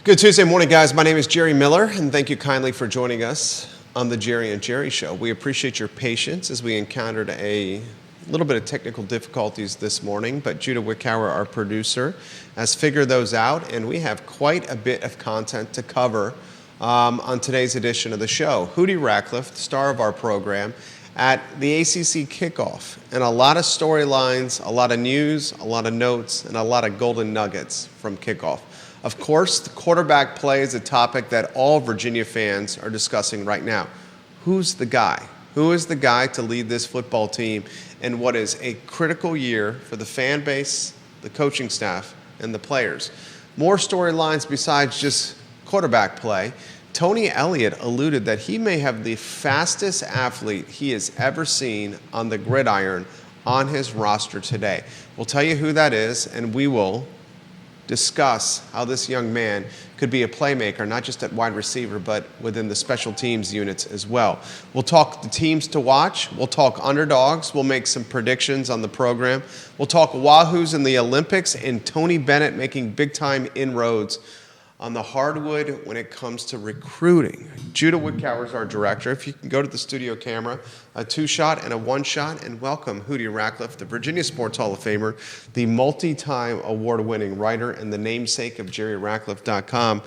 Good Tuesday morning, guys. My name is Jerry Miller, and thank you kindly for joining us on the Jerry and Jerry Show. We appreciate your patience as we encountered a little bit of technical difficulties this morning, but Judah Wickower, our producer, has figured those out, and we have quite a bit of content to cover on today's edition of the show. Hootie Rackliff, the star of our program, at the ACC Kickoff, and a lot of storylines, a lot of news, a lot of notes, and a lot of golden nuggets from Kickoff. Of course, the quarterback play is a topic that all Virginia fans are discussing right now. Who's the guy? Who is the guy to lead this football team in what is a critical year for the fan base, the coaching staff, and the players? More storylines besides just quarterback play. Tony Elliott alluded that he may have the fastest athlete he has ever seen on the gridiron on his roster today. We'll tell you who that is, and we will discuss how this young man could be a playmaker, not just at wide receiver, but within the special teams units as well. We'll talk the teams to watch. We'll talk underdogs. We'll make some predictions on the program. We'll talk Wahoos in the Olympics and Tony Bennett making big-time inroads on the hardwood when it comes to recruiting. Judah Wickower is our director. If you can go to the studio camera, a two-shot and a one-shot, and welcome Hootie Rackliff, the Virginia Sports Hall of Famer, the multi-time award-winning writer and the namesake of JerryRackliff.com.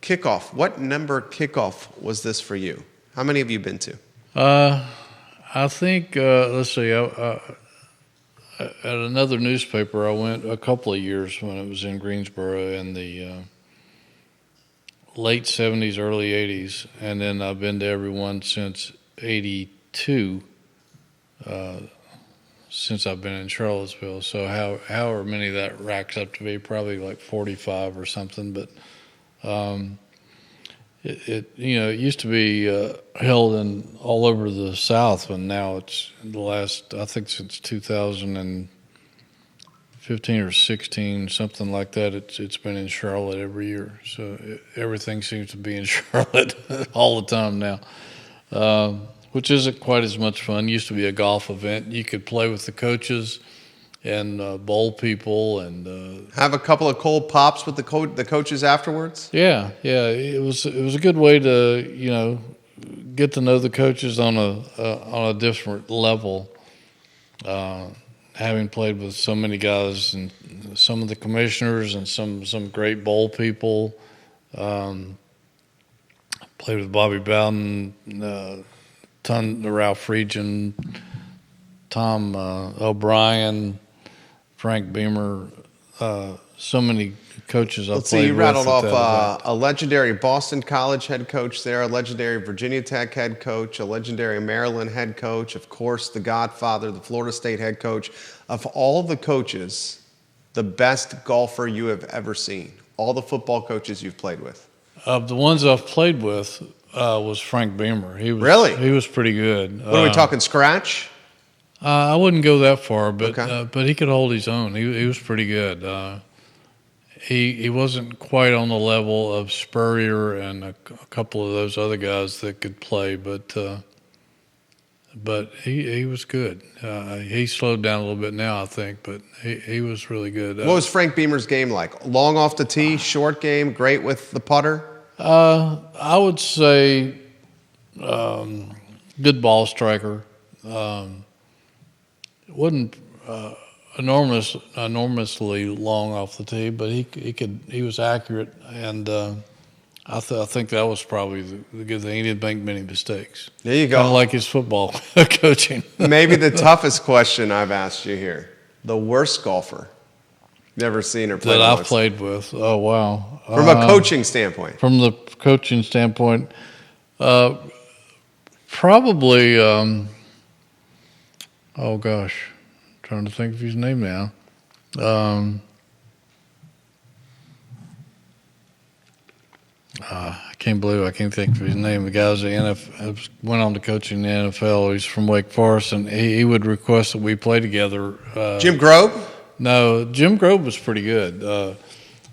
Kickoff. What number kickoff was this for you? How many have you been to? I think, let's see, at another newspaper, I went a couple of years when it was in Greensboro in the late 70s, early 80s, and then I've been to every one since 82, since I've been in Charlottesville. So however many that racks up to be, probably like 45 or something. But it used to be held in all over the South, and now it's the last, I think since 2015 or 16, something like that. It's been in Charlotte every year, so everything seems to be in Charlotte all the time now, which isn't quite as much fun. It used to be a golf event. You could play with the coaches and bowl people and have a couple of cold pops with the coaches afterwards. Yeah, it was a good way to get to know the coaches on a different level. Having played with so many guys and some of the commissioners and some great bowl people, played with Bobby Bowden, Ralph Friedgen, Tom O'Brien, Frank Beamer, so many coaches I've played with. Let's see, you rattled off a legendary Boston College head coach there, a legendary Virginia Tech head coach, a legendary Maryland head coach, of course, the Godfather, the Florida State head coach. Of all the coaches, the best golfer you have ever seen, all the football coaches you've played with? Of the ones I've played with was Frank Beamer. Really? He was pretty good. What are we talking, scratch? I wouldn't go that far, but Okay. But he could hold his own. He was pretty good. He wasn't quite on the level of Spurrier and a couple of those other guys that could play, but he was good. He slowed down a little bit now, I think, but he was really good. What was Frank Beamer's game like? Long off the tee, short game, great with the putter? I would say good ball striker. Wasn't enormously long off the tee, but he was accurate, and I think that was probably the good thing. He didn't make many mistakes. There you go. Kind of like his football coaching. Maybe the toughest question I've asked you here: the worst golfer you've ever seen or played that with? I've played with. Oh wow! From a coaching standpoint. From the coaching standpoint, probably. Oh gosh, I'm trying to think of his name now. I can't believe I can't think of his name. The guy was the NFL, went on to coaching the NFL. He's from Wake Forest, and he would request that we play together. Jim Grobe? No, Jim Grobe was pretty good.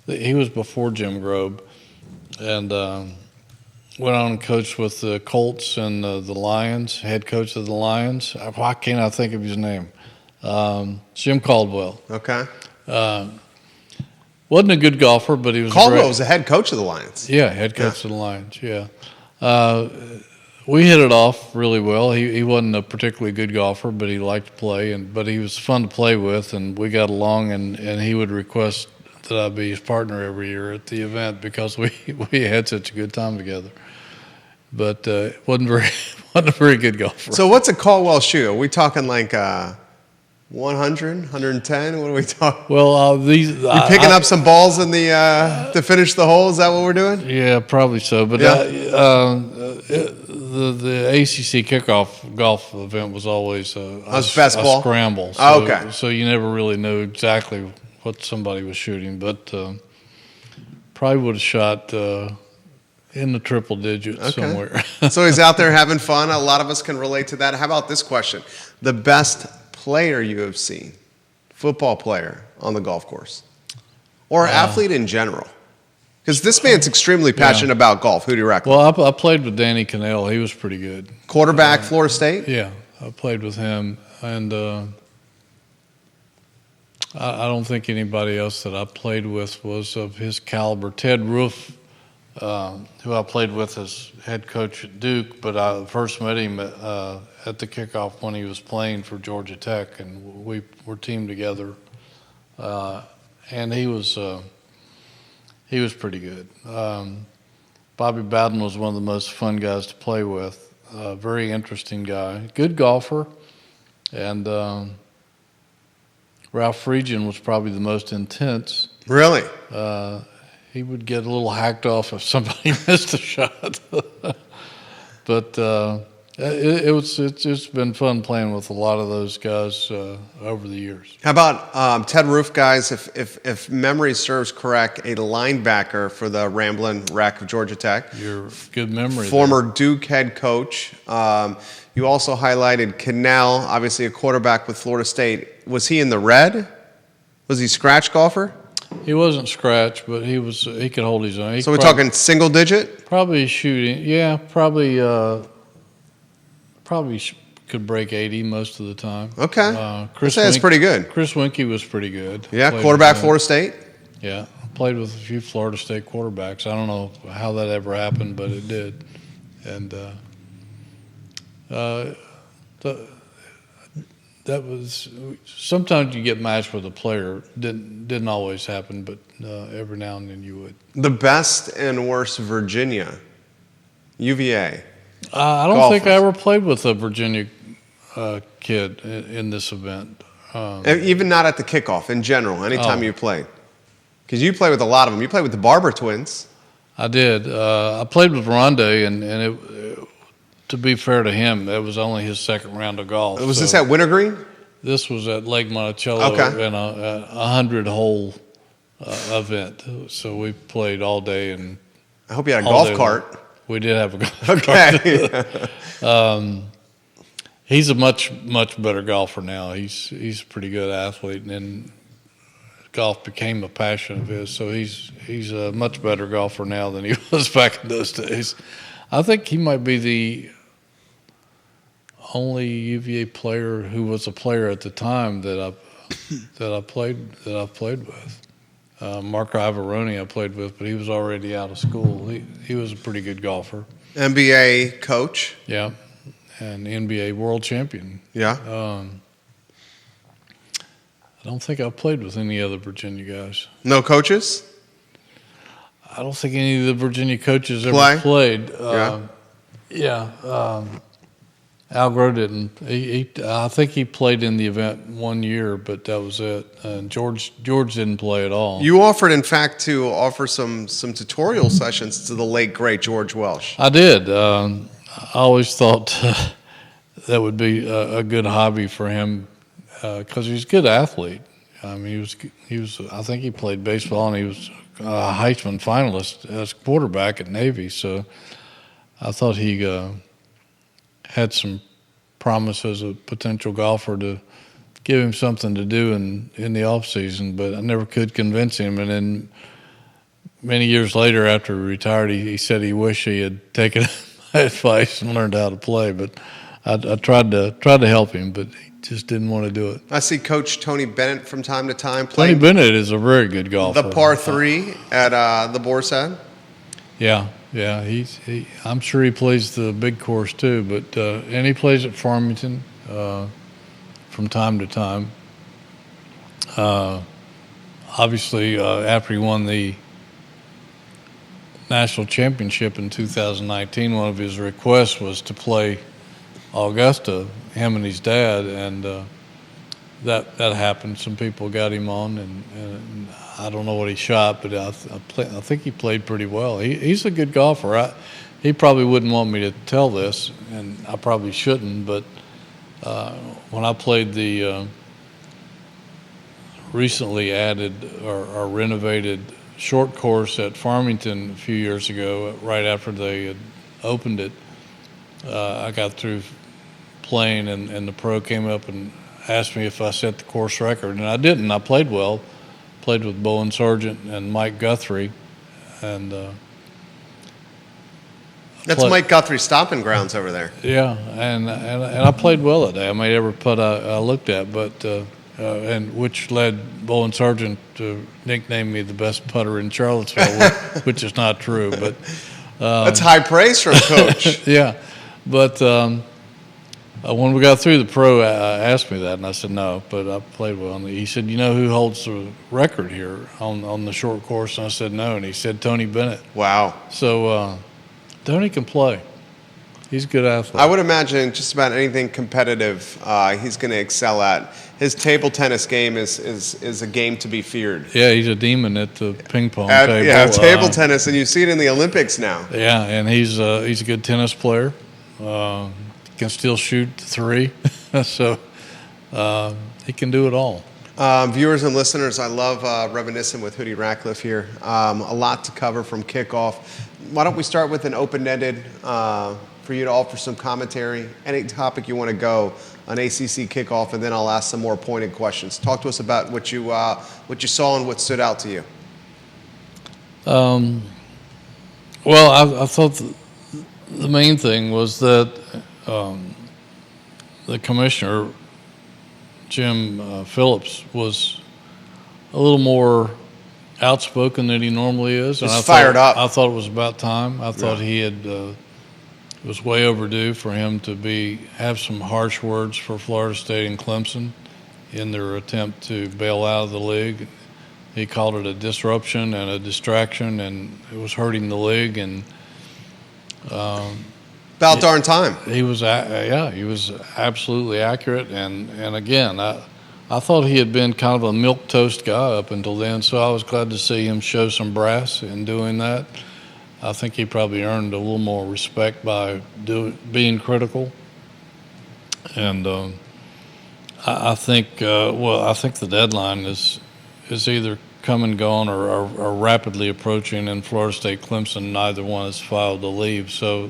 He was before Jim Grobe, and went on and coached with the Colts and the Lions, head coach of the Lions. Why can't I think of his name? Jim Caldwell. Okay. Wasn't a good golfer, but he was Caldwell great. was the head coach of the Lions. Yeah, head coach of the Lions. Yeah, we hit it off really well. He wasn't a particularly good golfer, but he liked to play, but he was fun to play with, and we got along. And he would request that I be his partner every year at the event because we had such a good time together. But wasn't a very good golfer. So what's a Caldwell shoe? Are we talking like 100, 110? What are we talking? Well, You picking up some balls in the to finish the hole? Is that what we're doing? Yeah, probably so. But the ACC Kickoff golf event was always a scramble. So, okay. So you never really knew exactly what somebody was shooting, but probably would have shot in the triple digits somewhere. So he's out there having fun. A lot of us can relate to that. How about this question? The best player you have seen, football player on the golf course, or athlete in general? Because this man's extremely passionate about golf. Who do you reckon? Well, I played with Danny Cannell. He was pretty good. Quarterback, Florida State? Yeah, I played with him. And I don't think anybody else that I played with was of his caliber. Ted Roof, who I played with as head coach at Duke, but I first met him at the kickoff when he was playing for Georgia Tech, and we were teamed together. And he was pretty good. Bobby Bowden was one of the most fun guys to play with. Very interesting guy, good golfer, and Ralph Friedgen was probably the most intense. Really? He would get a little hacked off if somebody missed a shot. But it's been fun playing with a lot of those guys over the years. How about Ted Roof, guys? If memory serves correct, a linebacker for the Ramblin' Wreck of Georgia Tech. Your good memory. Former Duke head coach. You also highlighted Cannell, obviously a quarterback with Florida State. Was he in the red? Was he scratch golfer? He wasn't scratch, but he could hold his own. So we're talking single digit? Probably shooting. Yeah, probably could break 80 most of the time. Okay. That's pretty good. Chris Winkie was pretty good. Yeah, quarterback Florida State? Yeah, played with a few Florida State quarterbacks. I don't know how that ever happened, but it did. And that was sometimes you get matched with a player. Didn't always happen, but every now and then you would. The best and worst Virginia, UVA. I don't think I ever played with a Virginia kid in this event. Even not at the kickoff, in general, anytime you played. Because you play with a lot of them. You played with the Barber twins. I did. I played with Rondé, and it, to be fair to him, that was only his second round of golf. Was this at Wintergreen? This was at Lake Monticello in a 100-hole event. So we played all day. And I hope you had a golf cart. We did have a golf cart. He's a much better golfer now. He's a pretty good athlete, and golf became a passion of his. So he's a much better golfer now than he was back in those days. I think he might be the only UVA player who was a player at the time that I played with. Mark Ivaroni I played with, but he was already out of school. He was a pretty good golfer. NBA coach. Yeah, and NBA world champion. Yeah. I don't think I've played with any other Virginia guys. No coaches? I don't think any of the Virginia coaches ever played. Al Groh didn't. I think he played in the event 1 year, but that was it. And George didn't play at all. You offered, in fact, to offer some tutorial sessions to the late, great George Welsh. I did. I always thought that would be a good hobby for him because he's a good athlete. I mean, he was. I think he played baseball, and he was a Heisman finalist as quarterback at Navy. So I thought he had some promise as a potential golfer to give him something to do in the off season, but I never could convince him. And then many years later, after he retired, he said he wished he had taken my advice and learned how to play. But I tried to help him, but just didn't want to do it. I see Coach Tony Bennett from time to time Tony playing Bennett is a very good golfer. the par 3 at the Boar's Head. Yeah. I'm sure he plays the big course too, but and he plays at Farmington from time to time. Obviously, after he won the national championship in 2019, one of his requests was to play Augusta, him and his dad, and that happened. Some people got him on, and I don't know what he shot, but I think he played pretty well. He's a good golfer. He probably wouldn't want me to tell this, and I probably shouldn't, but when I played the recently added or renovated short course at Farmington a few years ago, right after they had opened it, I got through playing, and the pro came up and asked me if I set the course record, and I didn't. I played well. Played with Bowen Sargent and Mike Guthrie, and that's Mike Guthrie's stomping grounds over there. Yeah, and I played well that day. I made every putt I looked at, but and which led Bowen Sargent to nickname me the best putter in Charlottesville, which is not true, but that's high praise from Coach. Yeah, but when we got through, the pro asked me that, and I said no, but I played well. And he said, "You know who holds the record here on the short course?" And I said no, and he said Tony Bennett. Wow. So Tony can play. He's a good athlete. I would imagine just about anything competitive he's going to excel at. His table tennis game is a game to be feared. Yeah, he's a demon at the ping pong table. Yeah, table tennis, and you see it in the Olympics now. Yeah, and he's a good tennis player. Can still shoot the 3, so he can do it all. Viewers and listeners, I love reminiscing with Hootie Rackliff here. A lot to cover from kickoff. Why don't we start with an open-ended for you to offer some commentary, any topic you want to go on ACC Kickoff, and then I'll ask some more pointed questions. Talk to us about what you saw and what stood out to you. Well, I thought the main thing was that the commissioner, Jim Phillips, was a little more outspoken than he normally is. He's fired up. I thought it was about time. I thought he had it was way overdue for him to have some harsh words for Florida State and Clemson in their attempt to bail out of the league. He called it a disruption and a distraction, and it was hurting the league. And about darn time. He was absolutely accurate, and again, I thought he had been kind of a milquetoast guy up until then, so I was glad to see him show some brass in doing that. I think he probably earned a little more respect by being critical, and I think the deadline is either come and gone or rapidly approaching, and Florida State Clemson, neither one has filed to leave, so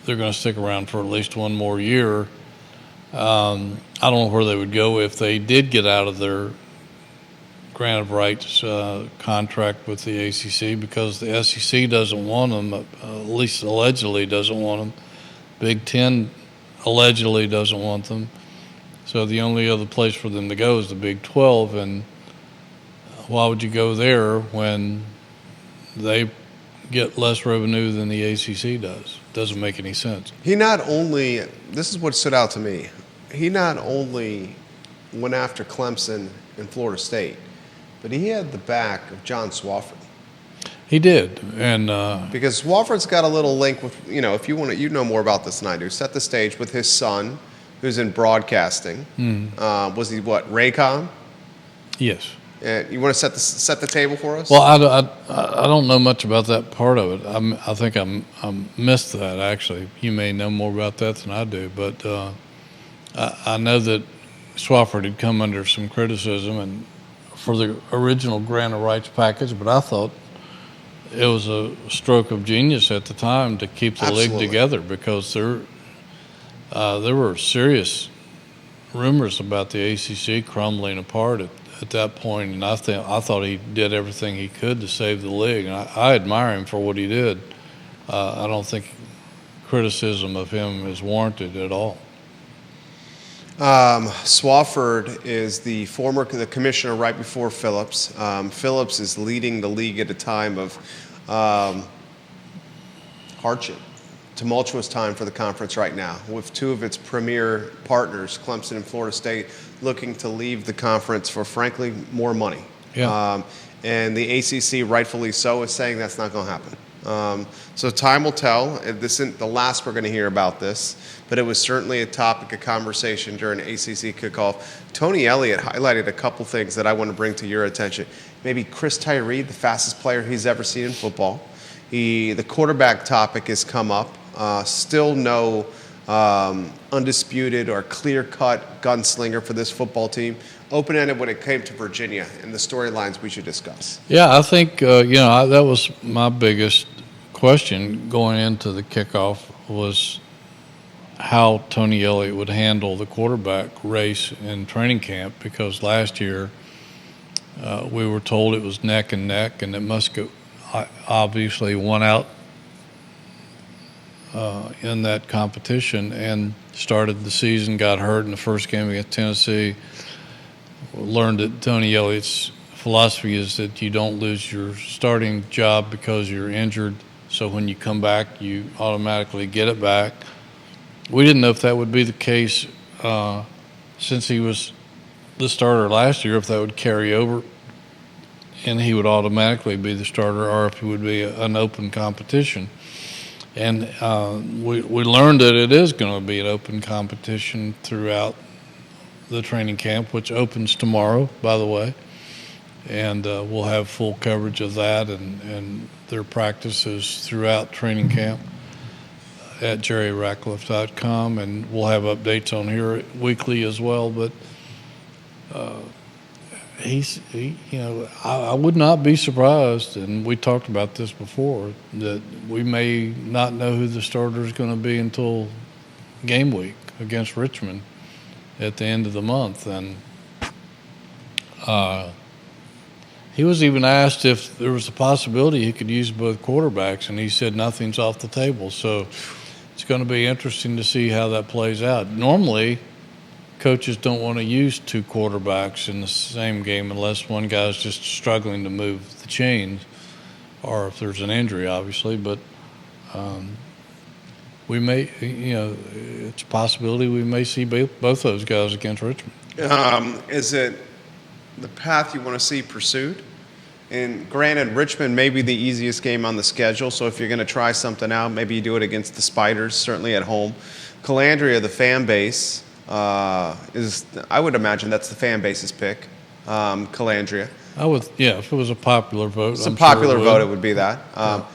they're going to stick around for at least one more year. I don't know where they would go if they did get out of their grant of rights contract with the ACC, because the SEC doesn't want them, at least allegedly doesn't want them. Big Ten allegedly doesn't want them. So the only other place for them to go is the Big 12, and why would you go there when they get less revenue than the ACC does? Doesn't make any sense. This is what stood out to me, he not only went after Clemson and Florida State, but he had the back of John Swafford. He did, and because Swafford's got a little link with, if you want to, you know more about this than I do. Set the stage with his son, who's in broadcasting. Was he Raycom? Yes. You want to set the table for us? Well, I don't know much about that part of it. I think I missed that, actually. You may know more about that than I do, but I know that Swafford had come under some criticism and for the original grant of rights package, but I thought it was a stroke of genius at the time to keep the league together, because there were serious rumors about the ACC crumbling apart at that point, and I thought he did everything he could to save the league, and I admire him for what he did. I don't think criticism of him is warranted at all. Swafford is the commissioner right before Phillips. Phillips is leading the league at a time of hardship, tumultuous time for the conference right now, with two of its premier partners, Clemson and Florida State, looking to leave the conference for, frankly, more money. Yeah. And the ACC, rightfully so, is saying that's not going to happen. So time will tell. This isn't the last we're going to hear about this, but it was certainly a topic of conversation during ACC Kickoff. Tony Elliott highlighted a couple things that I want to bring to your attention. Maybe Chris Tyree, the fastest player he's ever seen in football. The quarterback topic has come up. Still no undisputed or clear-cut gunslinger for this football team. Open-ended when it came to Virginia and the storylines we should discuss. Yeah, I think, that was my biggest question going into the kickoff was how Tony Elliott would handle the quarterback race in training camp, because last year we were told it was neck and neck, and it must go obviously one out in that competition, and started the season, got hurt in the first game against Tennessee. Learned that Tony Elliott's philosophy is that you don't lose your starting job because you're injured, so when you come back, you automatically get it back. We didn't know if that would be the case since he was the starter last year, if that would carry over and he would automatically be the starter, or if it would be an open competition. And we learned that it is going to be an open competition throughout the training camp, which opens tomorrow, by the way. And we'll have full coverage of that and their practices throughout training camp at jerryrackliff.com, and we'll have updates on here weekly as well. But I would not be surprised, and we talked about this before, that we may not know who the starter is going to be until game week against Richmond at the end of the month. And he was even asked if there was a possibility he could use both quarterbacks, and he said nothing's off the table. So it's going to be interesting to see how that plays out. Normally, coaches don't want to use two quarterbacks in the same game unless one guy's just struggling to move the chains, or if there's an injury, obviously. But we may, it's a possibility we may see both those guys against Richmond. Is it the path you want to see pursued? And granted, Richmond may be the easiest game on the schedule, so if you're going to try something out, maybe you do it against the Spiders, certainly at home. Calandria, the fan base, I would imagine that's the fan base's pick, Calandria. If it was a popular vote. It's a popular vote, it would be that.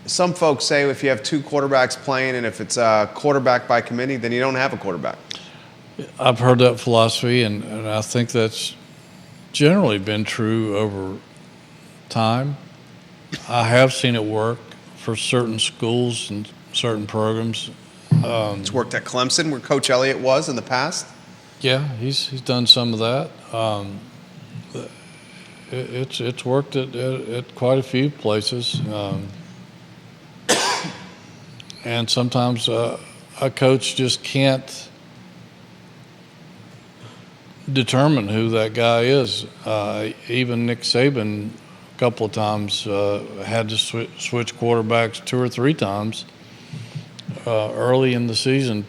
Some folks say if you have two quarterbacks playing and if it's a quarterback by committee, then you don't have a quarterback. I've heard that philosophy, and I think that's generally been true over time. I have seen it work for certain schools and certain programs. It's worked at Clemson, where Coach Elliott was in the past. Yeah, he's done some of that. It's worked at quite a few places. And sometimes a coach just can't determine who that guy is. Even Nick Saban a couple of times had to switch quarterbacks 2 or 3 times early in the season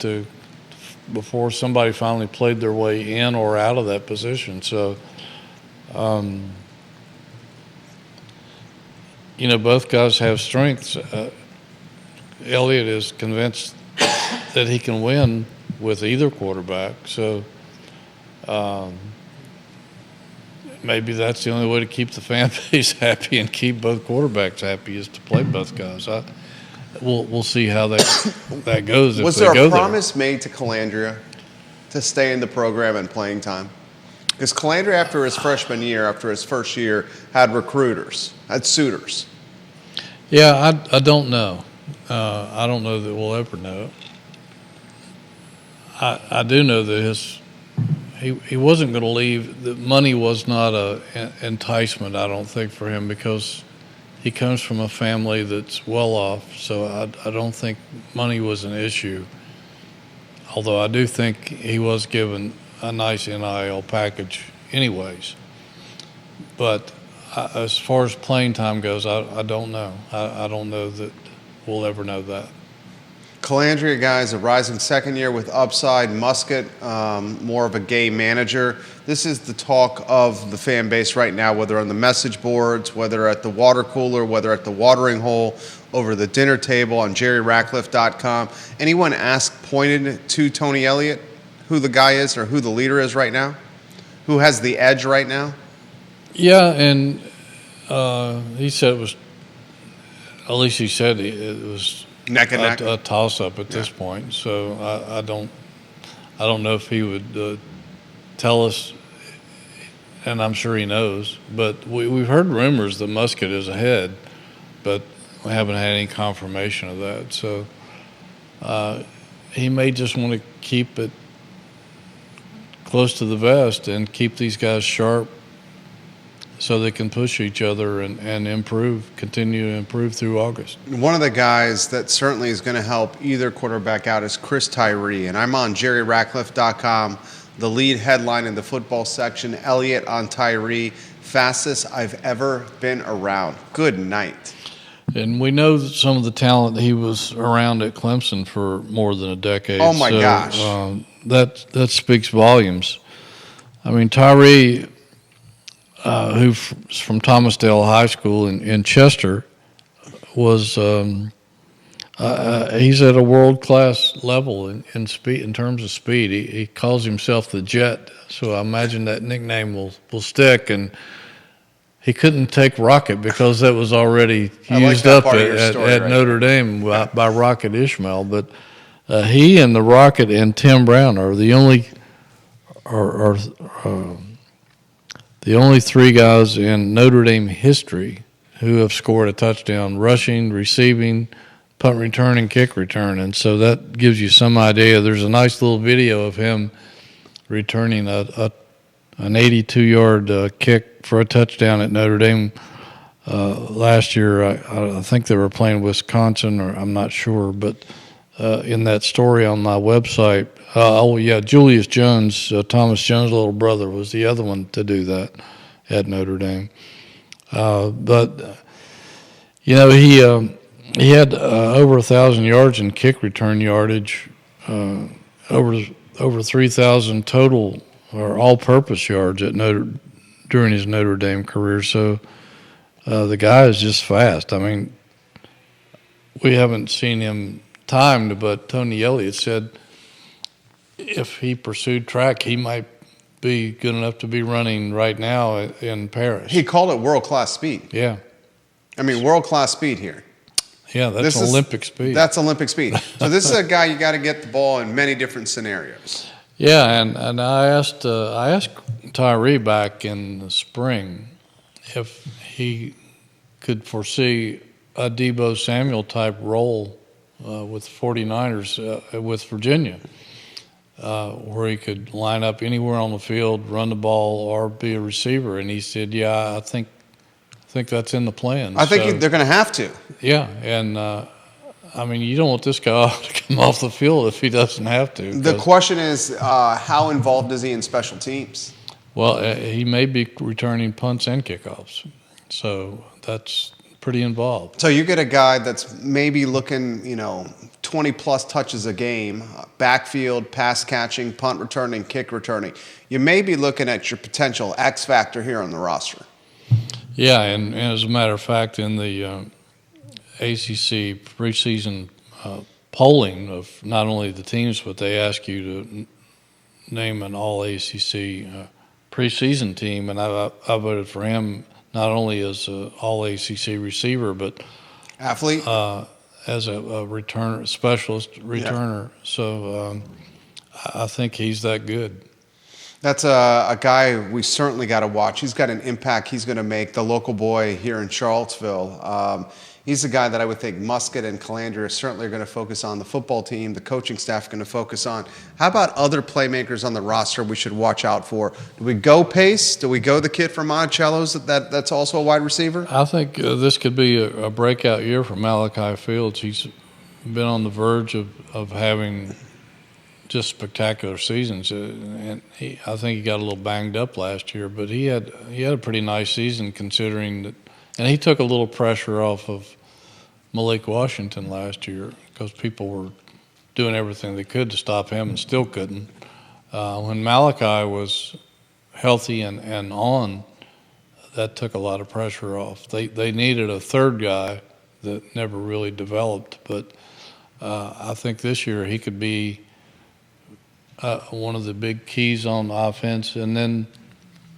before somebody finally played their way in or out of that position. So, both guys have strengths. Elliott is convinced that he can win with either quarterback. So maybe that's the only way to keep the fan base happy and keep both quarterbacks happy, is to play both guys. We'll see how that goes. Was there a promise made to Calandria to stay in the program and playing time? Because Calandria, after his freshman year, after his first year, had recruiters, had suitors. Yeah, I don't know. I don't know that we'll ever know. I do know that he wasn't going to leave. The money was not an enticement, I don't think, for him, because he comes from a family that's well off. So I don't think money was an issue. although I do think he was given a nice NIL package anyways. But as far as playing time goes, I don't know. I don't know that we'll ever know that. Calandria, guys, a rising second year with upside. Musket, more of a game manager. This is the talk of the fan base right now, whether on the message boards, whether at the water cooler, whether at the watering hole, over the dinner table, on jerryrackliff.com. Anyone pointed to Tony Elliott, who the guy is or who the leader is right now? Who has the edge right now? Yeah, and he said it was, at least he said it was neck and neck, a toss-up at this point. So I don't know if he would tell us, and I'm sure he knows. But we've heard rumors that Musket is ahead, but we haven't had any confirmation of that. So he may just want to keep it close to the vest and keep these guys sharp so they can push each other and continue to improve through August. One of the guys that certainly is going to help either quarterback out is Chris Tyree, and I'm on jerryrackliff.com, the lead headline in the football section, Elliott on Tyree, fastest I've ever been around. Good night. And we know that some of the talent, he was around at Clemson for more than a decade. Oh, my gosh. That speaks volumes. I mean, Tyree, who's from Thomasdale High School in Chester, was he's at a world-class level in speed, in terms of speed. He calls himself the Jet, so I imagine that nickname will stick. And he couldn't take Rocket because that was already used up at Notre Dame by Rocket Ishmael. But he and the Rocket and Tim Brown are the only the only three guys in Notre Dame history who have scored a touchdown rushing, receiving, punt return, and kick return. And so that gives you some idea. There's a nice little video of him returning an 82-yard kick for a touchdown at Notre Dame last year. I think they were playing Wisconsin, or I'm not sure. But in that story on my website, Julius Jones, Thomas Jones' little brother, was the other one to do that at Notre Dame. But he had over 1,000 yards in kick return yardage, over 3,000 total or all-purpose yards during his Notre Dame career. So the guy is just fast. I mean, we haven't seen him timed, but Tony Elliott said if he pursued track, he might be good enough to be running right now in Paris. He called it world-class speed. Yeah. I mean, world-class speed here. Yeah, that's Olympic speed. That's Olympic speed. So this is a guy you got to get the ball in many different scenarios. Yeah, and I asked Tyree back in the spring if he could foresee a Deebo Samuel type role with 49ers with Virginia, where he could line up anywhere on the field, run the ball, or be a receiver. And he said, "Yeah, I think that's in the plan." I think they're going to have to. Yeah, and I mean, you don't want this guy to come off the field if he doesn't have to. The question is, how involved is he in special teams? Well, he may be returning punts and kickoffs, so that's pretty involved. So you get a guy that's maybe looking, 20-plus touches a game, backfield, pass catching, punt returning, kick returning. You may be looking at your potential X factor here on the roster. Yeah, and as a matter of fact, in the ACC preseason polling of not only the teams, but they ask you to name an all-ACC preseason team, and I voted for him not only as an all-ACC receiver, but athlete, as a returner, specialist returner. Yeah. So I think he's that good. That's a guy we certainly got to watch. He's got an impact he's going to make, the local boy here in Charlottesville. He's a guy that I would think Musket and Calandria certainly are going to focus on. The football team, the coaching staff are going to focus on. How about other playmakers on the roster we should watch out for? Do we go Pace? Do we go the kid from Monticello's that's also a wide receiver? I think this could be a breakout year for Malachi Fields. He's been on the verge of having just spectacular seasons. And I think he got a little banged up last year, but he had a pretty nice season considering that. And he took a little pressure off of Malik Washington last year because people were doing everything they could to stop him and still couldn't. When Malachi was healthy and on, that took a lot of pressure off. They needed a third guy that never really developed, but I think this year he could be one of the big keys on offense. And then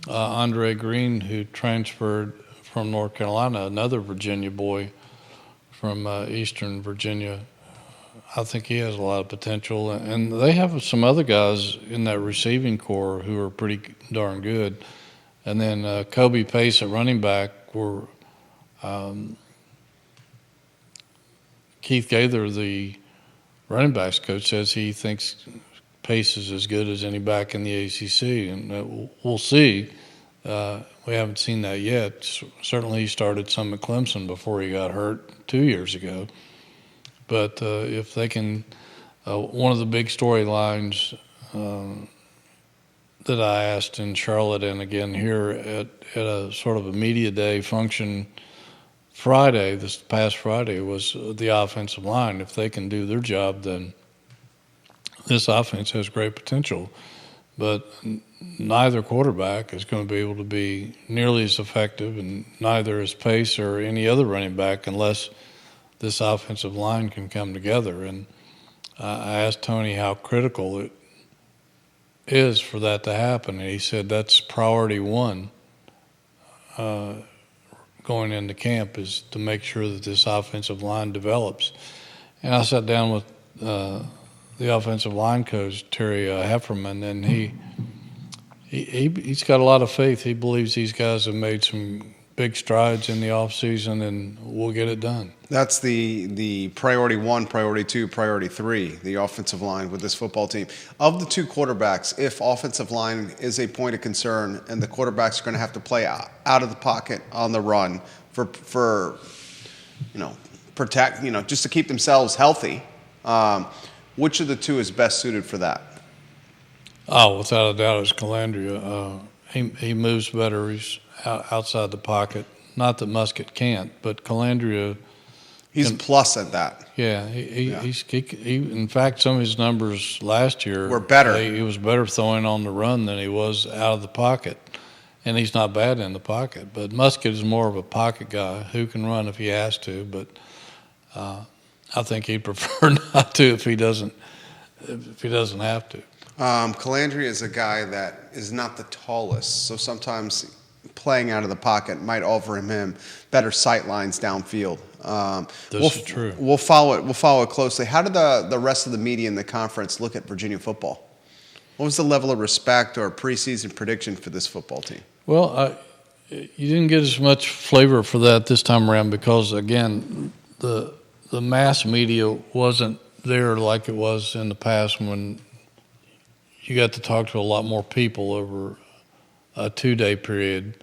Andre Green, who transferred from North Carolina, another Virginia boy from Eastern Virginia, I think he has a lot of potential. And they have some other guys in that receiving core who are pretty darn good. And then Kobe Pace at running back, were Keith Gaither, the running backs coach, says he thinks Pace is as good as any back in the ACC, and we'll see. We haven't seen that yet. Certainly he started some at Clemson before he got hurt 2 years ago. But if they can, one of the big storylines that I asked in Charlotte and again here at a sort of a media day function this past Friday, was the offensive line. If they can do their job, then this offense has great potential. But neither quarterback is going to be able to be nearly as effective, and neither is Pace or any other running back unless this offensive line can come together. And I asked Tony how critical it is for that to happen, and he said that's priority one going into camp, is to make sure that this offensive line develops. And I sat down with the offensive line coach, Terry Hefferman, and he's got a lot of faith. He believes these guys have made some big strides in the offseason, and we'll get it done. That's the priority one, priority two, priority three, the offensive line with this football team. Of the two quarterbacks, if offensive line is a point of concern and the quarterbacks are going to have to play out of the pocket on the run for protect, just to keep themselves healthy, which of the two is best suited for that? Oh, without a doubt, it's Calandria. He moves better. He's outside the pocket. Not that Musket can't, but Calandria. He's a plus at that. Yeah, he in fact, some of his numbers last year were better. He was better throwing on the run than he was out of the pocket, and he's not bad in the pocket. But Musket is more of a pocket guy who can run if he has to. But I think he'd prefer not to if he doesn't have to. Calandria is a guy that is not the tallest, so sometimes playing out of the pocket might offer him better sight lines downfield. This is true. We'll follow it closely. How did the rest of the media in the conference look at Virginia football? What was the level of respect or preseason prediction for this football team? Well, you didn't get as much flavor for that this time around because, again, the mass media wasn't there like it was in the past when you got to talk to a lot more people over a 2-day period.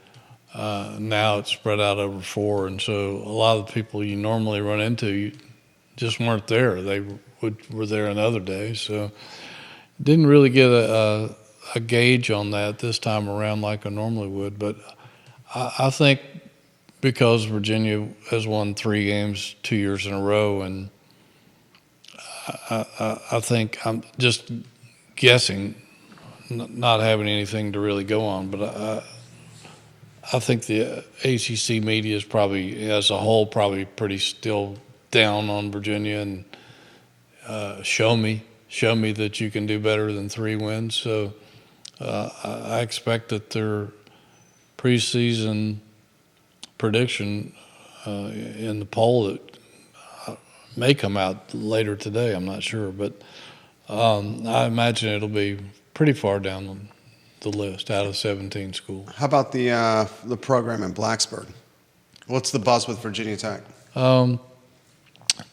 Now it's spread out over 4, and so a lot of the people you normally run into just weren't there. They were there another day, so didn't really get a gauge on that this time around like I normally would. But I think because Virginia has won 3 games 2 years in a row, and I think I'm just guessing, not having anything to really go on, but I think the ACC media is probably, as a whole, probably pretty still down on Virginia and show me that you can do better than 3 wins. So I expect that their preseason prediction in the poll that may come out later today, I'm not sure, but I imagine it'll be pretty far down the list out of 17 schools. How about the program in Blacksburg? What's the buzz with Virginia Tech?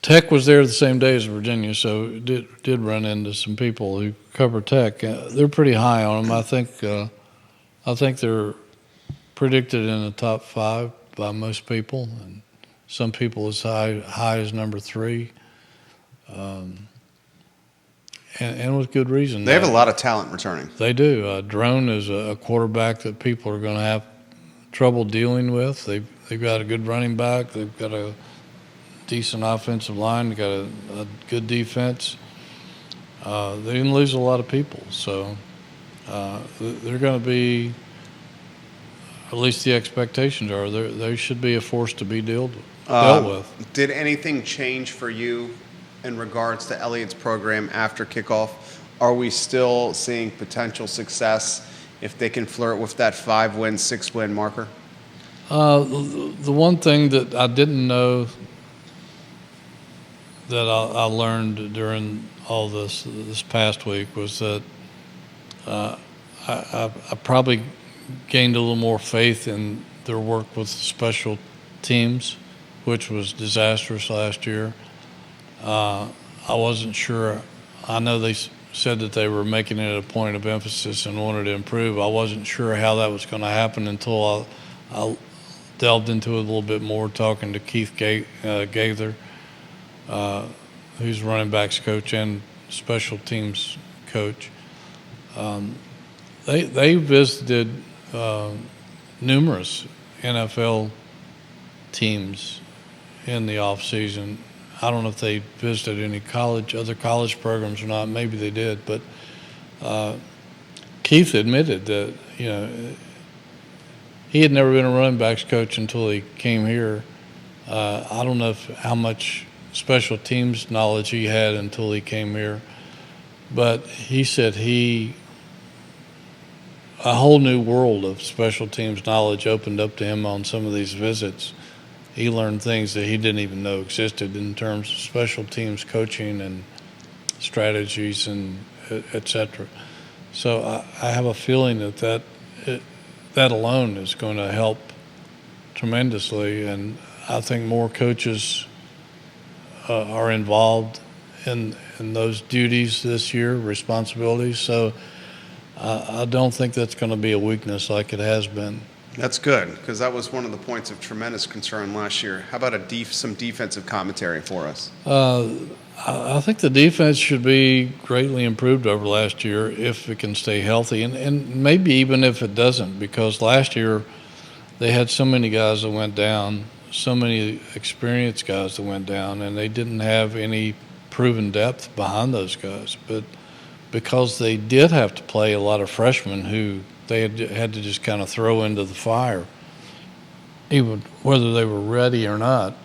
Tech was there the same day as Virginia, so did run into some people who cover Tech. They're pretty high on them. I think they're predicted in the top 5 by most people, and some people as high as number 3. and with good reason. They have a lot of talent returning. They do. Drone is a quarterback that people are going to have trouble dealing with. They've got a good running back. They've got a decent offensive line. They've got a good defense. They didn't lose a lot of people, so they're going to be, at least the expectations are, they should be a force to be dealt with. Did anything change for you in regards to Elliott's program after kickoff? Are we still seeing potential success if they can flirt with that 5-win, 6-win marker? The one thing that I didn't know that I learned during all this past week was that I probably gained a little more faith in their work with special teams, which was disastrous last year. I wasn't sure. I know they said that they were making it a point of emphasis and wanted to improve. I wasn't sure how that was going to happen until I delved into it a little bit more, talking to Keith Gaither, who's running backs coach and special teams coach. They visited numerous NFL teams in the off season. I don't know if they visited any other college programs or not. Maybe they did, but Keith admitted that he had never been a running backs coach until he came here. I don't know how much special teams knowledge he had until he came here, but he said a whole new world of special teams knowledge opened up to him on some of these visits. He learned things that he didn't even know existed in terms of special teams coaching and strategies and et cetera. So I have a feeling that alone is going to help tremendously, and I think more coaches are involved in those duties this year, responsibilities. So I don't think that's going to be a weakness like it has been. That's good, because that was one of the points of tremendous concern last year. How about some defensive commentary for us? I think the defense should be greatly improved over last year if it can stay healthy, and maybe even if it doesn't, because last year they had so many guys that went down, so many experienced guys that went down, and they didn't have any proven depth behind those guys. But because they did have to play a lot of freshmen who they had to just kind of throw into the fire, even whether they were ready or not,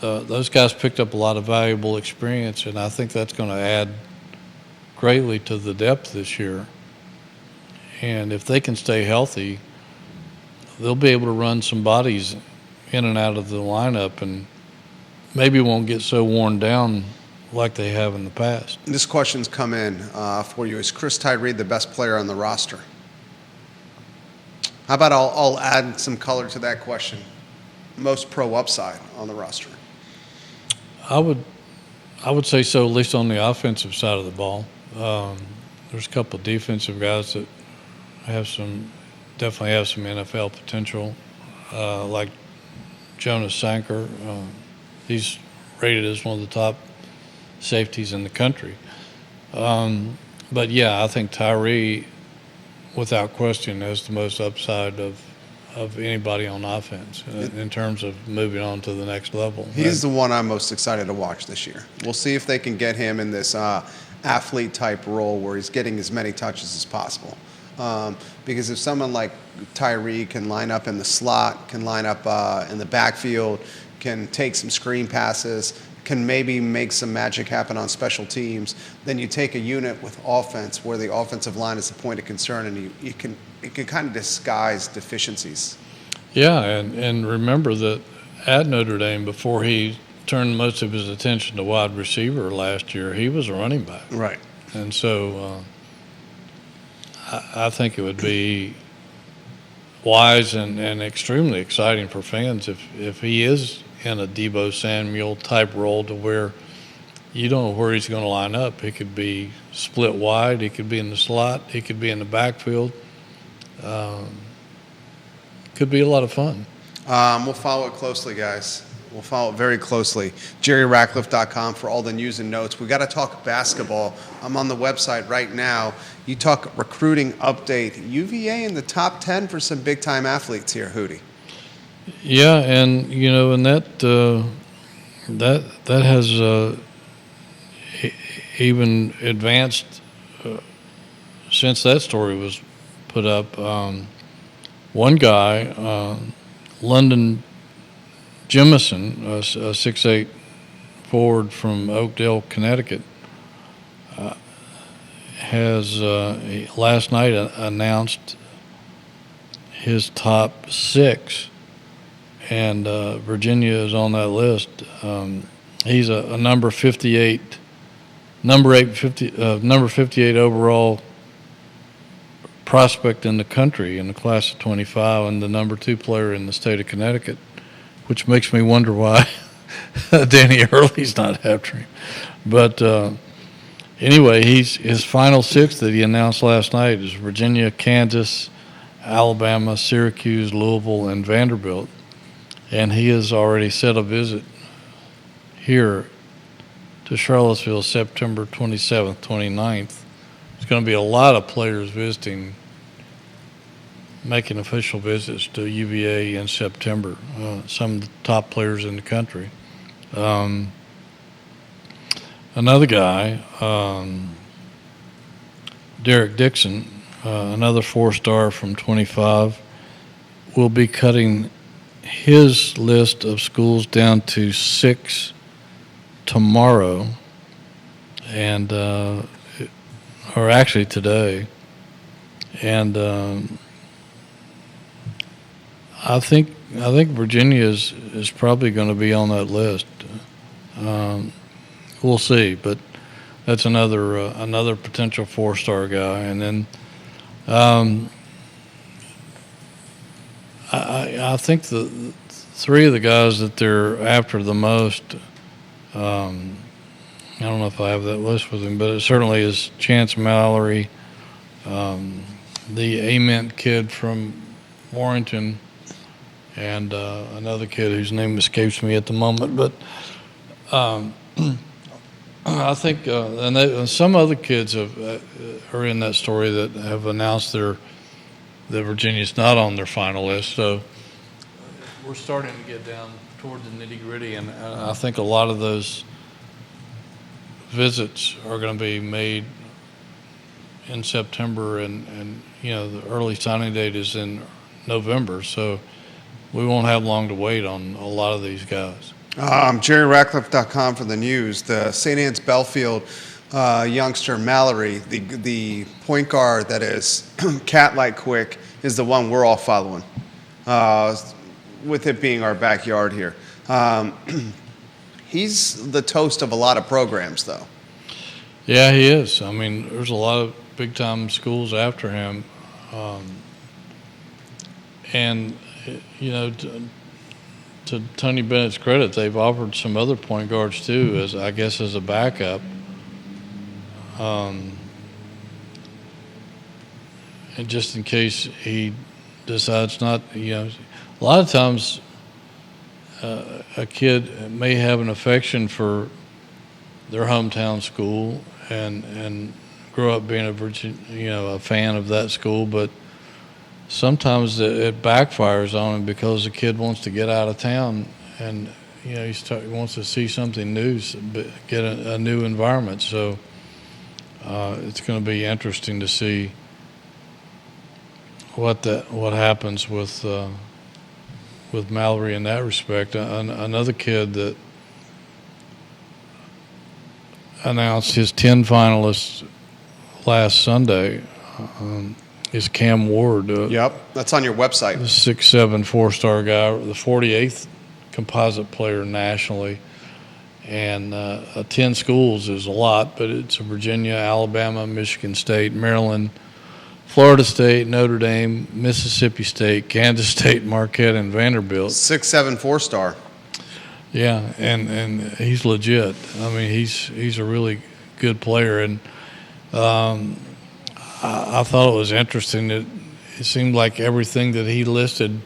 those guys picked up a lot of valuable experience, and I think that's going to add greatly to the depth this year. And if they can stay healthy, they'll be able to run some bodies in and out of the lineup and maybe won't get so worn down like they have in the past. This question's come in for you. Is Chris Tyree the best player on the roster? How about I'll add some color to that question. Most pro upside on the roster? I would say so, at least on the offensive side of the ball. There's a couple of defensive guys that definitely have some NFL potential, like Jonas Sanker. He's rated as one of the top safeties in the country. But yeah, I think Tyree, without question, has the most upside of anybody on offense in terms of moving on to the next level. He's the one I'm most excited to watch this year. We'll see if they can get him in this athlete-type role where he's getting as many touches as possible. Because if someone like Tyree can line up in the slot, can line up in the backfield, can take some screen passes, can maybe make some magic happen on special teams, then you take a unit with offense where the offensive line is the point of concern, and it can kind of disguise deficiencies. Yeah, and remember that at Notre Dame, before he turned most of his attention to wide receiver last year, he was a running back. Right. And so I think it would be wise and extremely exciting for fans if he is in a Deebo Samuel type role to where you don't know where he's going to line up. He could be split wide. He could be in the slot. He could be in the backfield. Could be a lot of fun. We'll follow it closely, guys. We'll follow it very closely. JerryRackliff.com for all the news and notes. We got to talk basketball. I'm on the website right now. You talk recruiting update. UVA in the top 10 for some big-time athletes here, Hootie. Yeah, and and that has even advanced since that story was put up. One guy, London Jemison, a 6'8" forward from Oakdale, Connecticut, has last night announced his top 6, and Virginia is on that list. He's a number 58 overall prospect in the country in the class of 25, and the number 2 player in the state of Connecticut, which makes me wonder why Danny Early's not after him. But anyway, his final 6 that he announced last night is Virginia, Kansas, Alabama, Syracuse, Louisville, and Vanderbilt. And he has already set a visit here to Charlottesville September 27th, 29th. There's going to be a lot of players making official visits to UVA in September, some of the top players in the country. Another guy, Derek Dixon, another 4-star from 25, will be cutting his list of schools down to 6 tomorrow, and or actually today. And I think Virginia is probably going to be on that list. We'll see, but that's another potential 4-star guy. And then I think the 3 of the guys that they're after the most, I don't know if I have that list with him, but it certainly is Chance Mallory, the Ament kid from Warrington, and another kid whose name escapes me at the moment. But I think and some other kids are in that story that have announced that Virginia's not on their final list. So we're starting to get down toward the nitty-gritty, and I think a lot of those visits are going to be made in September, and the early signing date is in November, so we won't have long to wait on a lot of these guys. JerryRackliff.com for the news. The St. Anne's Belfield youngster Mallory, the point guard that is cat-like quick, is the one we're all following, with it being our backyard here. He's the toast of a lot of programs, though. Yeah, he is. I mean, there's a lot of big-time schools after him. And, to Tony Bennett's credit, they've offered some other point guards, too, as a backup. And just in case he decides not, a lot of times a kid may have an affection for their hometown school and grow up being a fan of that school, but sometimes it backfires on him because the kid wants to get out of town and he wants to see something new, get a new environment. So it's going to be interesting to see what happens with Mallory in that respect. Another kid that announced his 10 finalists last Sunday is Cam Ward. Yep, that's on your website. The 6'7", 4-star guy, the 48th composite player nationally. And 10 schools is a lot, but it's Virginia, Alabama, Michigan State, Maryland, Florida State, Notre Dame, Mississippi State, Kansas State, Marquette, and Vanderbilt. 6'7", 4-star. Yeah, and he's legit. I mean, he's a really good player, and I thought it was interesting that it seemed like everything that he listed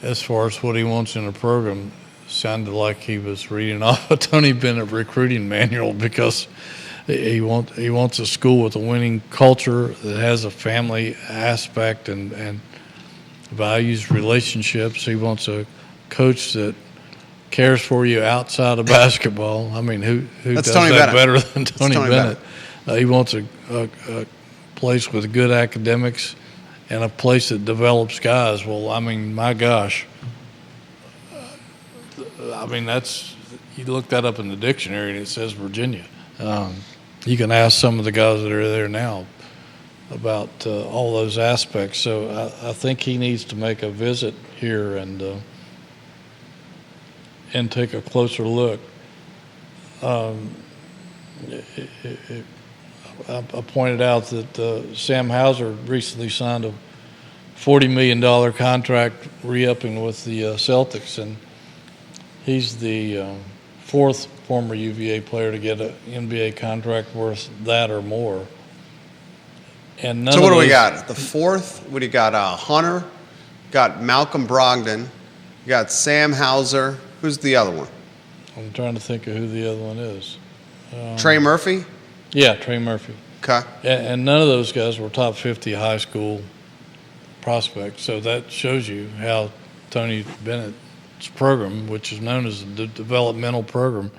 as far as what he wants in a program sounded like he was reading off a Tony Bennett recruiting manual, because he wants a school with a winning culture that has a family aspect and values relationships. He wants a coach that cares for you outside of basketball. I mean, who That's does Tony that Bennett. better than Tony Bennett. He wants a place with good academics and a place that develops guys. Well, I mean, my gosh. I mean, you look that up in the dictionary and it says Virginia. You can ask some of the guys that are there now about all those aspects. So I think he needs to make a visit here and take a closer look. I pointed out that Sam Hauser recently signed a $40 million contract re-upping with the Celtics, and he's the fourth former UVA player to get an NBA contract worth that or more. And So what do we got? The fourth, what do you got? Hunter, got Malcolm Brogdon, you got Sam Hauser. Who's the other one? I'm trying to think of who the other one is. Trey Murphy? Yeah, Trey Murphy. Okay. And none of those guys were top 50 high school prospects. So that shows you how Tony Bennett's program, which is known as the developmental program,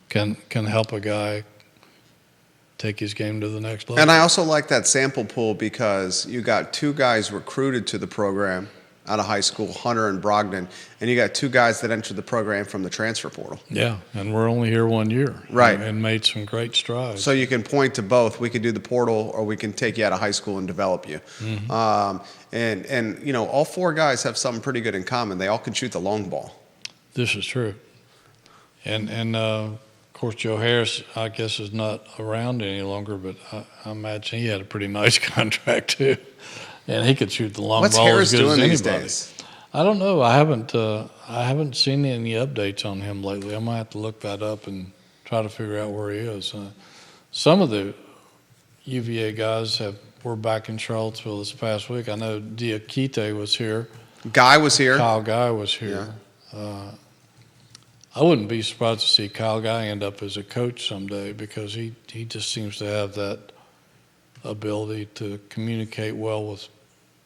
can help a guy take his game to the next level. And I also like that sample pool because you got two guys recruited to the program out of high school, Hunter and Brogdon, and you got two guys that entered the program from the transfer portal. Yeah, and we're only here 1 year. Right. And made some great strides. So you can point to both. We could do the portal, or we can take you out of high school and develop you. Mm-hmm. And you know, all four guys have something pretty good in common. They all can shoot the long ball. This is true. And of course, Joe Harris, I guess, is not around any longer, but I imagine he had a pretty nice contract too. And he could shoot the long What's ball Harris as good doing as these anybody. days? I don't know. I haven't seen any updates on him lately. I might have to look that up and try to figure out where he is. Some of the UVA guys were back in Charlottesville this past week. I know Diakite was here. Guy was here. Kyle Guy was here. Yeah. I wouldn't be surprised to see Kyle Guy end up as a coach someday, because he just seems to have that ability to communicate well with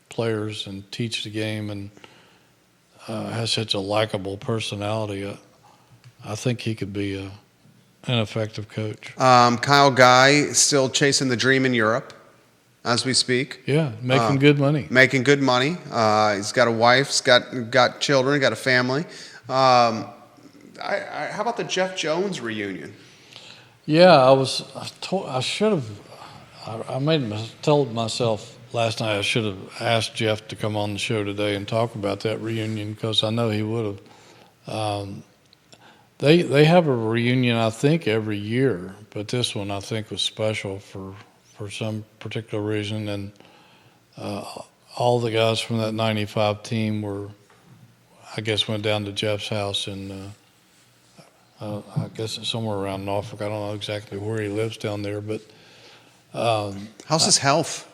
players and teach the game, and has such a likable personality. I think he could be an effective coach. Kyle Guy still chasing the dream in Europe as we speak. Yeah, making good money. Making good money. He's got a wife, he's got children, got a family. How about the Jeff Jones reunion? Yeah, I should have. I told myself last night I should have asked Jeff to come on the show today and talk about that reunion, because I know he would have. They have a reunion, I think, every year, but this one I think was special for some particular reason. And all the guys from that '95 team went down to Jeff's house in I guess it's somewhere around Norfolk. I don't know exactly where he lives down there, but How's his health?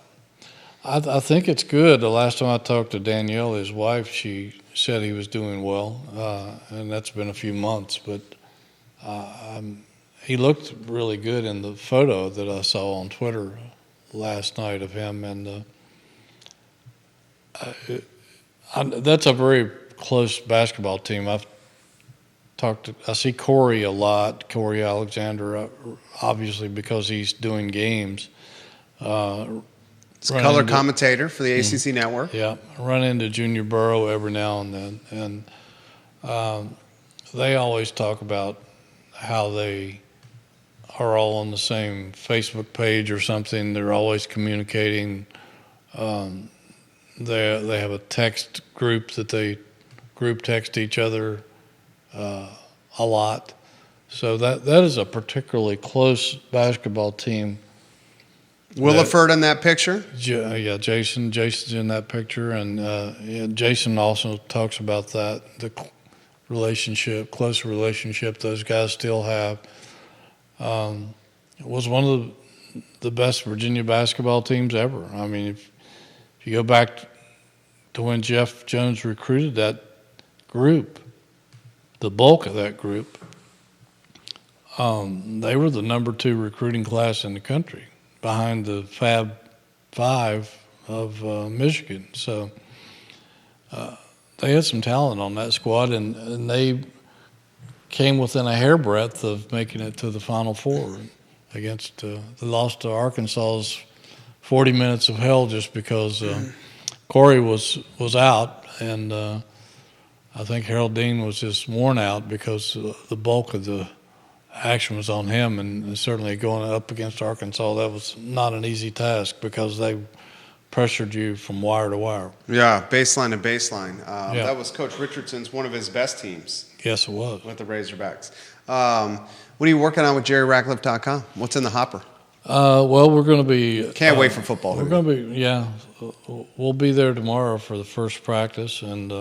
I think it's good. The last time I talked to Danielle, his wife, she said he was doing well, and that's been a few months. But he looked really good in the photo that I saw on Twitter last night of him, and that's a very close basketball team. I see Corey a lot, Corey Alexander, obviously because he's doing games. He's a color commentator for the ACC Network. Yeah, I run into Junior Burrow every now and then, and they always talk about how they are all on the same Facebook page or something. They're always communicating. They have a text group that they group text each other a lot. So that is a particularly close basketball team. Williford in that picture? Yeah, Jason's in that picture, and Jason also talks about that, the close relationship those guys still have. It was one of the best Virginia basketball teams ever. I mean, if you go back to when Jeff Jones recruited that group, the bulk of that group, they were the number 2 recruiting class in the country, behind the Fab Five of Michigan. So they had some talent on that squad, and they came within a hairbreadth of making it to the Final Four against the loss to Arkansas's 40 minutes of hell just because Corey was out, and I think Harold Dean was just worn out because the bulk of the action was on him, and certainly going up against Arkansas, that was not an easy task because they pressured you from wire to wire. Yeah, baseline to baseline. That was Coach Richardson's one of his best teams. Yes, it was. With the Razorbacks. What are you working on with JerryRackliff.com? What's in the hopper? Well, we're going to be... Can't wait for football. We're going to be, we'll be there tomorrow for the first practice, and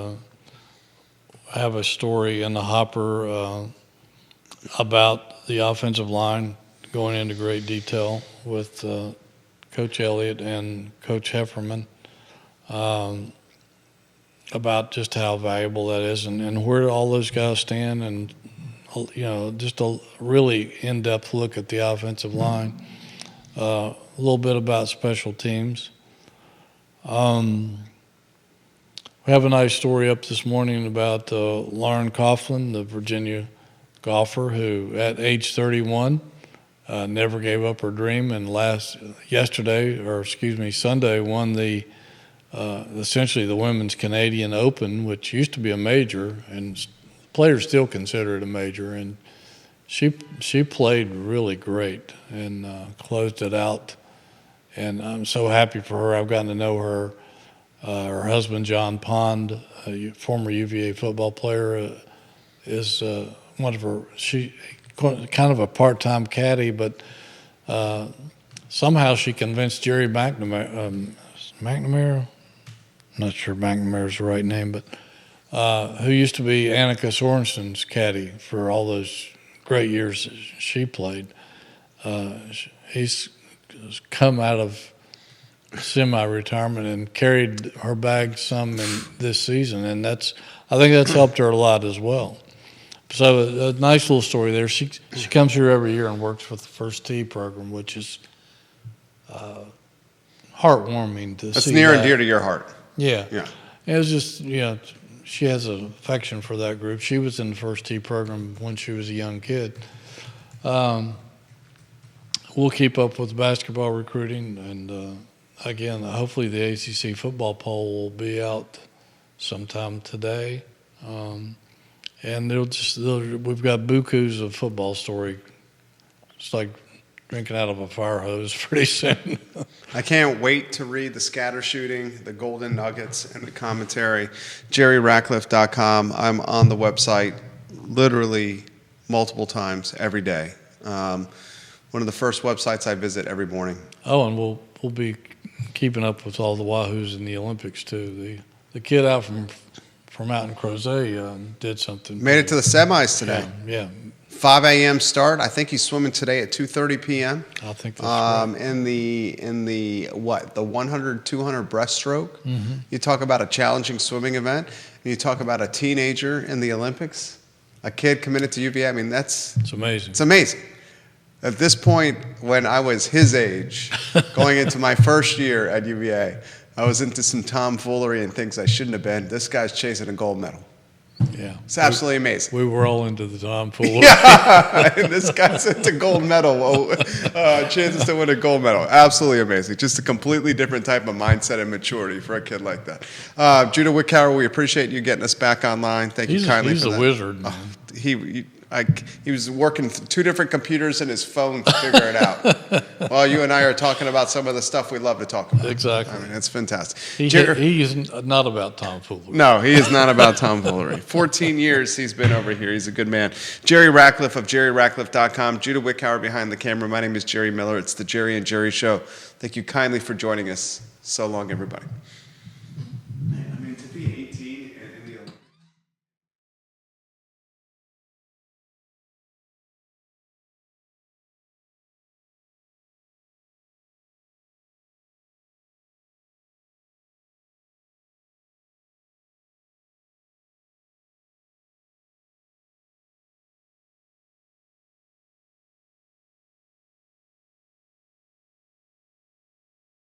have a story in the hopper about the offensive line, going into great detail with Coach Elliott and Coach Hefferman about just how valuable that is and where all those guys stand, and just a really in-depth look at the offensive line. A little bit about special teams. We have a nice story up this morning about Lauren Coughlin, the Virginia golfer who, at age 31, never gave up her dream, and Sunday won the essentially the Women's Canadian Open, which used to be a major, and players still consider it a major. And she played really great and closed it out. And I'm so happy for her. I've gotten to know her. Her husband, John Pond, a former UVA football player, is one of her. She kind of a part-time caddy, but somehow she convinced Jerry McNamara. I'm not sure McNamara's the right name, but who used to be Annika Sorensen's caddy for all those great years she played. He's come out of semi-retirement and carried her bag some in this season, and I think that's helped her a lot as well. So a nice little story there. She comes here every year and works with the First Tee program, which is heartwarming to see. That's near and dear to your heart. Yeah. It was just, she has an affection for that group. She was in the First Tee program when she was a young kid. We'll keep up with basketball recruiting, and again, hopefully the ACC football poll will be out sometime today. And we've got bukus of football story. It's like drinking out of a fire hose pretty soon. I can't wait to read the scatter shooting, the golden nuggets, and the commentary. JerryRackliff.com. I'm on the website literally multiple times every day. One of the first websites I visit every morning. Oh, and we'll be keeping up with all the Wahoos in the Olympics too. The kid out from out in Crozet did something. Made it to the semis today. Yeah. 5 a.m. start. I think he's swimming today at 2:30 p.m. I think that's right. In the 100, 200 breaststroke. Mm-hmm. You talk about a challenging swimming event, and you talk about a teenager in the Olympics, a kid committed to UVA. I mean, it's amazing. It's amazing. At this point, when I was his age, going into my first year at UVA, I was into some tomfoolery and things I shouldn't have been. This guy's chasing a gold medal. Yeah. It's absolutely amazing. We were all into the tomfoolery. Yeah, and this guy's into gold medal. Chances to win a gold medal. Absolutely amazing. Just a completely different type of mindset and maturity for a kid like that. Judah Wickower, we appreciate you getting us back online. Thank you kindly for that. He's a wizard. He was working 2 different computers in his phone to figure it out. While you and I are talking about some of the stuff we love to talk about. Exactly. I mean, it's fantastic. He is not about tomfoolery. No, he is not about tomfoolery. 14 years he's been over here. He's a good man. Jerry Rackliff of JerryRackliff.com. Judah Wickower behind the camera. My name is Jerry Miller. It's the Jerry and Jerry Show. Thank you kindly for joining us. So long, everybody.